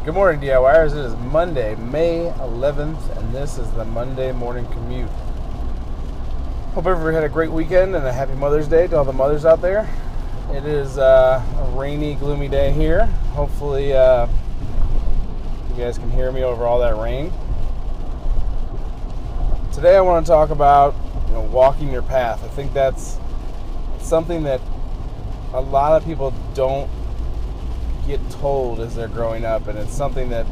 Good morning, DIYers. It is Monday, May 11th, and this is the Monday Morning Commute. Hope everybody had a great weekend and a happy Mother's Day to all the mothers out there. It is a rainy, gloomy day here. Hopefully, you guys can hear me over all that rain. Today, I want to talk about walking your path. I think that's something that a lot of people don't get told as they're growing up, and it's something that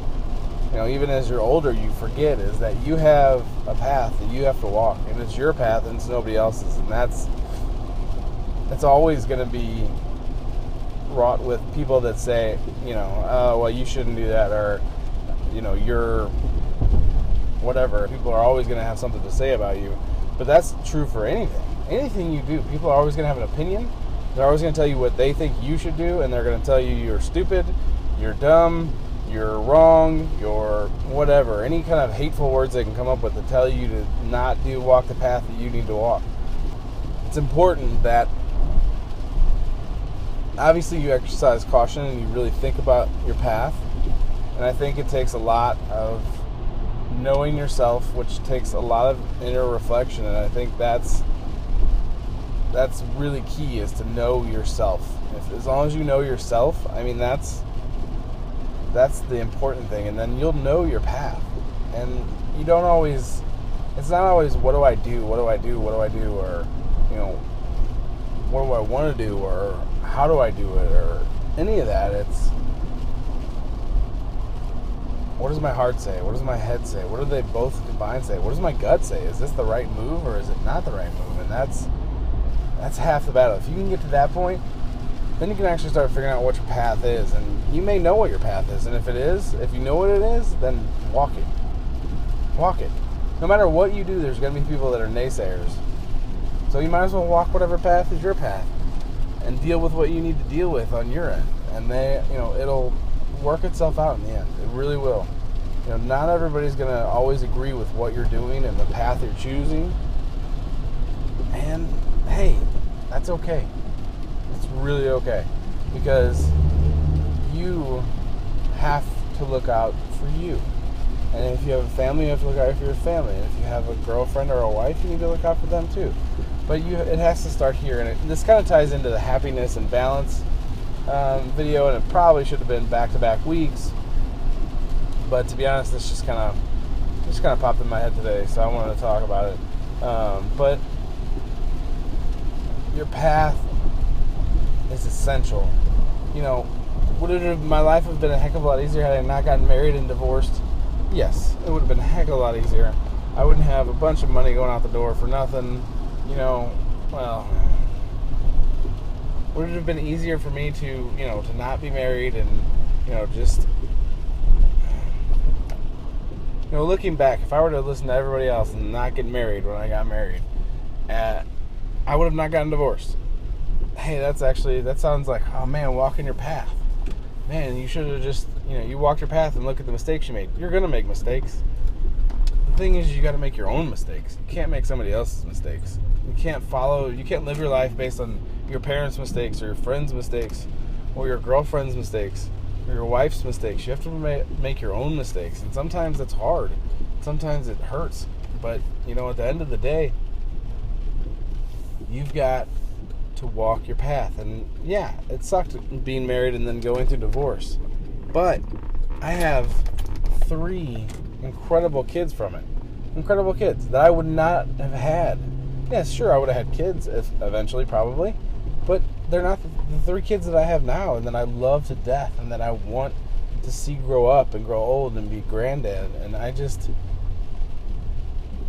even as you're older you forget, is that you have a path that you have to walk, and it's your path and it's nobody else's, and that's always going to be wrought with people that say, oh, well, you shouldn't do that, or you're whatever. People are always going to have something to say about you, but that's true for anything you do. People are always going to have an opinion. They're always going to tell you what they think you should do, and they're going to tell you you're stupid, you're dumb, you're wrong, you're whatever. Any kind of hateful words they can come up with to tell you to not walk the path that you need to walk. It's important that obviously you exercise caution and you really think about your path. And I think it takes a lot of knowing yourself, which takes a lot of inner reflection, and I think that's really key, is to know yourself. As long as you know yourself, that's the important thing, and then you'll know your path. And you don't always, it's not always what do I do, or what do I want to do, or how do I do it, or any of that. It's what does my heart say, what does my head say, what do they both combined say, what does my gut say, is this the right move or is it not the right move? And that's half the battle. If you can get to that point, then you can actually start figuring out what your path is. And you may know what your path is. And if you know what it is, then walk it. Walk it. No matter what you do, there's going to be people that are naysayers. So you might as well walk whatever path is your path and deal with what you need to deal with on your end. And it'll work itself out in the end. It really will. Not everybody's going to always agree with what you're doing and the path you're choosing. And hey, that's okay. It's really okay, because you have to look out for you. And if you have a family, you have to look out for your family. And if you have a girlfriend or a wife, you need to look out for them too. But it has to start here. And this kind of ties into the happiness and balance video, and it probably should have been back-to-back weeks. But to be honest, this just kind of popped in my head today, so I wanted to talk about it. But your path is essential. Would my life have been a heck of a lot easier had I not gotten married and divorced? Yes, it would have been a heck of a lot easier. I wouldn't have a bunch of money going out the door for nothing. Well, would it have been easier for me to not be married and, just, looking back, if I were to listen to everybody else and not get married when I got married, I would have not gotten divorced. Hey, that sounds like, oh man, walking your path. Man, you should have just, you walked your path and look at the mistakes you made. You're going to make mistakes. The thing is, you got to make your own mistakes. You can't make somebody else's mistakes. You can't live your life based on your parents' mistakes, or your friends' mistakes, or your girlfriend's mistakes, or your wife's mistakes. You have to make your own mistakes. And sometimes it's hard. Sometimes it hurts. But, at the end of the day, you've got to walk your path. And yeah, it sucked being married and then going through divorce, but I have 3 incredible kids from it. Incredible kids that I would not have had. Yeah, sure, I would have had kids eventually, probably, but they're not the 3 kids that I have now, and that I love to death, and that I want to see grow up and grow old and be granddad. And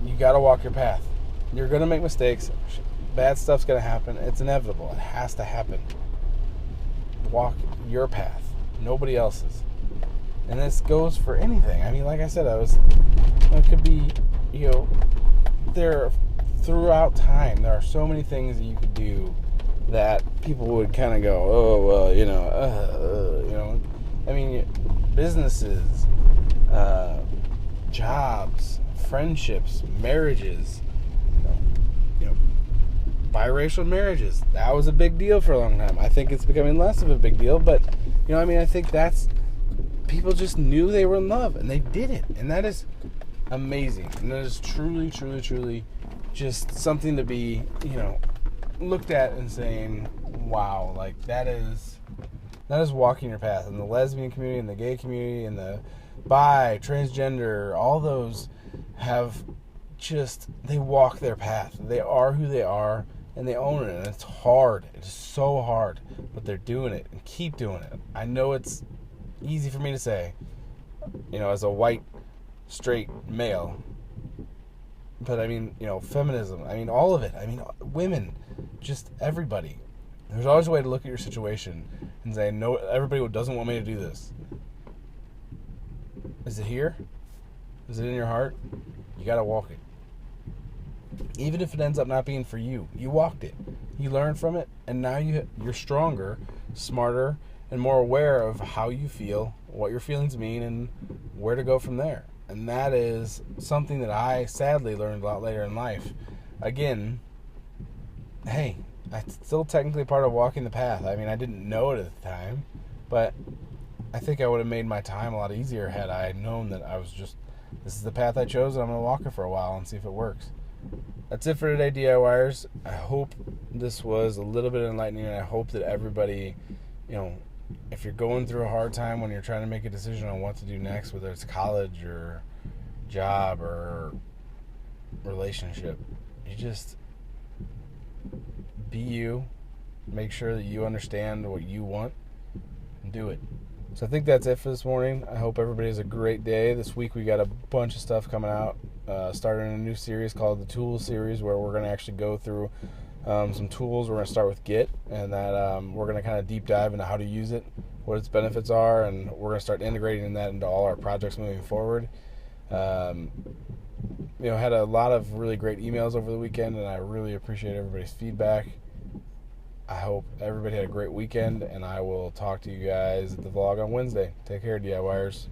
you got to walk your path. You're going to make mistakes. Bad stuff's going to happen. It's inevitable. It has to happen. Walk your path, nobody else's. And this goes for anything. Like I said, it could be, throughout time, there are so many things that you could do that people would kind of go, oh, well, businesses, jobs, friendships, marriages, biracial marriages. That was a big deal for a long time. I think it's becoming less of a big deal, but I think that's people just knew they were in love, and they did it. And that is amazing. And that is truly, truly, truly just something to be, looked at and saying, wow, like that is walking your path. And the lesbian community and the gay community and the bi, transgender, all those have just, they walk their path. They are who they are, and they own it. And it's hard. It's so hard, but they're doing it and keep doing it. I know it's easy for me to say, as a white, straight male. But I mean, feminism, I mean, all of it. I mean, women, just everybody. There's always a way to look at your situation and say, no, everybody doesn't want me to do this. Is it here? Is it in your heart? You got to walk it. Even if it ends up not being for you, you walked it. You learned from it, and now you're stronger, smarter, and more aware of how you feel, what your feelings mean, and where to go from there. And that is something that I sadly learned a lot later in life. Again, hey, it's still technically part of walking the path. I mean, I didn't know it at the time, but I think I would have made my time a lot easier had I known that this is the path I chose, and I'm going to walk it for a while and see if it works. That's it for today, DIYers. I hope this was a little bit enlightening, and I hope that everybody, if you're going through a hard time when you're trying to make a decision on what to do next, whether it's college or job or relationship, you just be you. Make sure that you understand what you want and do it. So I think that's it for this morning. I hope everybody has a great day. This week we got a bunch of stuff coming out. Starting a new series called the Tools Series, where we're going to actually go through some tools. We're going to start with Git, and that we're going to kind of deep dive into how to use it, what its benefits are, and we're going to start integrating that into all our projects moving forward. Had a lot of really great emails over the weekend, and I really appreciate everybody's feedback. I hope everybody had a great weekend, and I will talk to you guys at the vlog on Wednesday. Take care, DIYers.